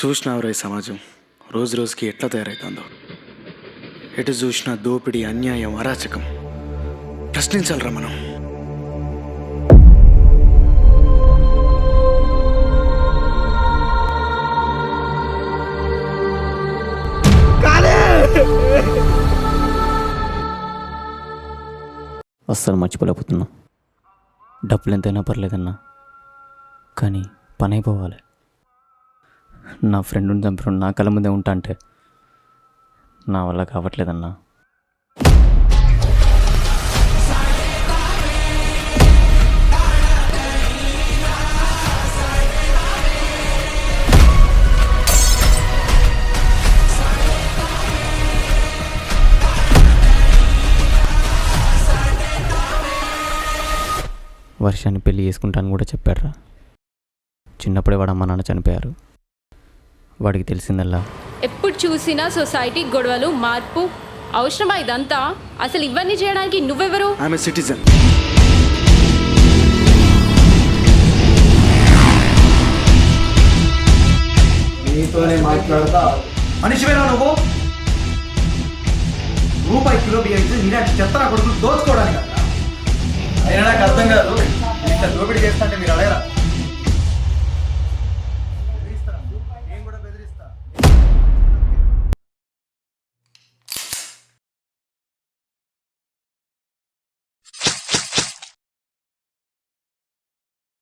చూసినావురా ఈ సమాజం రోజు రోజుకి ఎట్లా తయారవుతుందో. ఎటు చూసినా దోపిడీ, అన్యాయం, అరాచకం. ప్రశ్నించాలరా మనం. అస్సలు మర్చిపోలేకపోతున్నా. డబ్బులు ఎంతైనా పర్లేదన్నా, కానీ పని అయిపోవాలి. నా ఫ్రెండ్ని చంపిన నా కళ్ళ ముందే ఉంటా అంటే నా వల్ల కావట్లేదన్నా. వర్షాన్ని పెళ్ళి చేసుకుంటాను కూడా చెప్పాడురా. చిన్నప్పుడే వాడు అమ్మ నాన్న చనిపోయారు. వాడికి తెలిసిందల్లా ఎప్పుడు చూసినా సొసైటీ గొడవలు, మార్పు. అవసరమా ఇదంతా? అసలు ఇవన్నీ చేయడానికి నువ్వెవరు? ఆమె సిటిజన్. నీతోనే మాట్లాడతా. మనిషివేనా నువ్వు? రూపాయి కిలో బియ్యం ఇచ్చి నీలాంటి చెత్తన కొడుకులు దోచుకోవడానికి అయినా నాకు అర్థం కాదు. ఇంత దోపిడీ చేస్తా అంటే మీరు అడగరా?